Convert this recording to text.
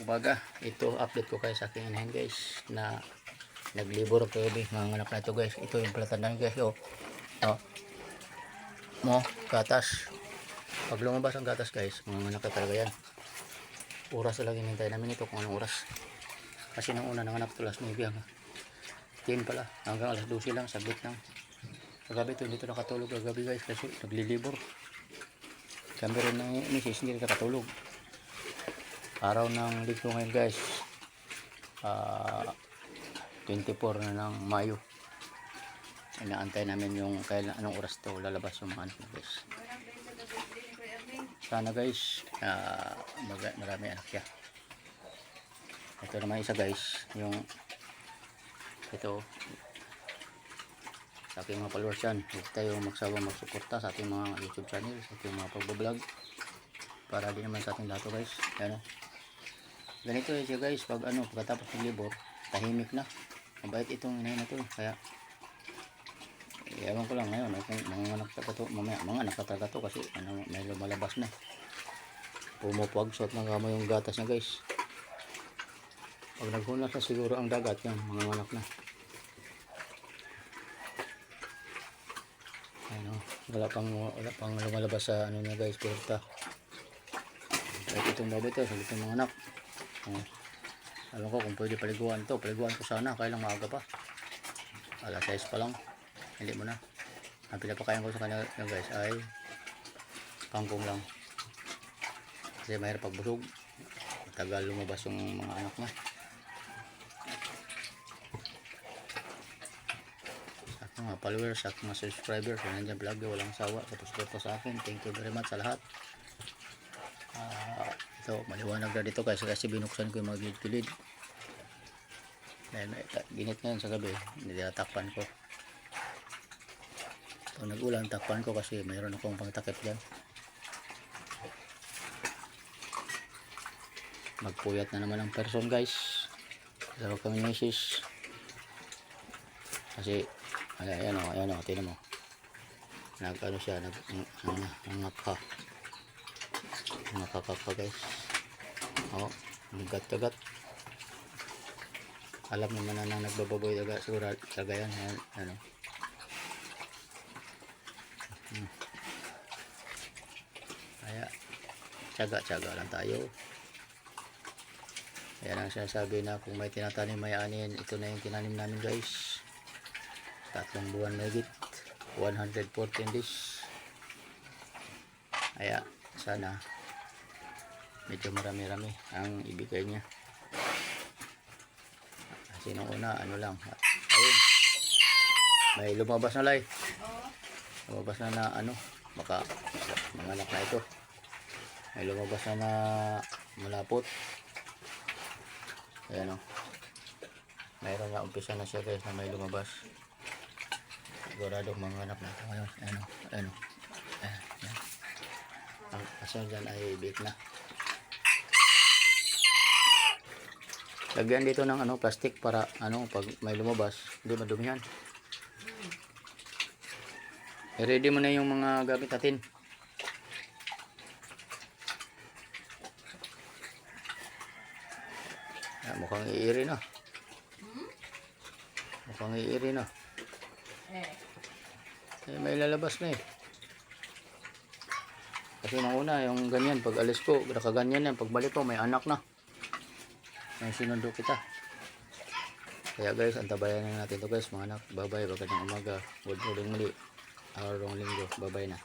umaga. Ito update ko kayo sa aking inahin guys na naglibor ako gabi. Mga anak na ito guys. Ito yung palatan na guys. Oh. Mo, gatas. Pag lumabas ang gatas guys, mga anak na talaga yan. Oras na lang hinintay namin ito kung anong oras. Kasi nung una nanganak ito alas 9 hanggang 10 pala. Hanggang alas 12 lang, saglit lang. Kagabi ito, dito nakatulog kagabi guys kasi naglilibor. Kami rin ng misis, hindi nakatulog. Araw ng linggo ngayon guys, 24 na ng Mayo. Inaantay namin yung kailan anong oras to lalabas yung mga anak guys. Sana guys, marami anak siya. Ito naman isa guys, yung ito sa aking mga followers yan. Huwag tayo magsawa magsuporta sa ating mga YouTube channel, sa ating mga pagbablog, para din naman sa ating lahat guys. Ano? Ganito siya guys, pagkatapos ng libor, tahimik na. Mabait itong inay na to. Kaya ewan ko lang ngayon kung mga anak ka to, mamaya mga anak ka talaga to kasi may lumalabas na. Pumupuagsot ng kamo yung gatas niya guys. Pag naghunas na siguro ang dagat yan, mga anak na. Wala pang lumalabas sa ano niya guys, puerta. Kahit itong baboy to, sabi itong mga anak. Alam ko kung pwede paliguan to, paliguan ko sana, kaya lang maaga pa. Alas 6 pa lang, hindi mo na. Ang pinapakain ko sa kanya guys ay kangkong lang. Kasi mahirap pagbusog, matagal lumabas yung mga anak na. Sa mga followers at mga subscribers na nandiyan vlog, walang sawa sa pagsuporta sa akin. Thank you very much sa lahat. Ito, maliwanag na dito kasi binuksan ko yung mga gilid-gilid. Dahil ginit ngayon sa gabi, nilatakpan ko. Pag nag-ulan, takpan ko kasi mayroon akong pangtakip dyan. Magpuyat na naman ang person guys. Sarap kami misis. Kasi, ayan o, tinan mo. Nag-ano siya, nangakha. Nakakaka guys. Nagat-tagat. Alam naman na nagbababoy daga siguro talaga yan. Kaya tiyaga-tiyaga lang tayo. Ayan ang sinasabi na kung may tinatanim may anin, ito na yung tinanim namin guys. 3 buwan na higit, 114 days. Kaya sana medyo marami-rami ang ibigay niya. Kasi nung una lang, ayun, may lumabas na lay. Lumabas na baka mga anak na ito. May lumabas na malapot. Ayan o, mayroon na umpisa na siya guys na may lumabas. Sigurado mga anak na ito ngayon. Ayan o. Ang asal dyan ay bake na. Lagyan dito ng plastic para pag may lumabas hindi madumihan. I-ready mo na yung mga gamit natin. Mukhang iiri na. Mukhang iiri na. May lalabas na eh. Kasi nung una yung ganyan, pag alis ko nakaganyan yan, pagbalik ko may anak na. May sinundo kita. Kaya guys, antabayan na natin to guys mga anak. Bye bye, magandang umaga. Good morning muli. Araw ng linggo. Bye bye na.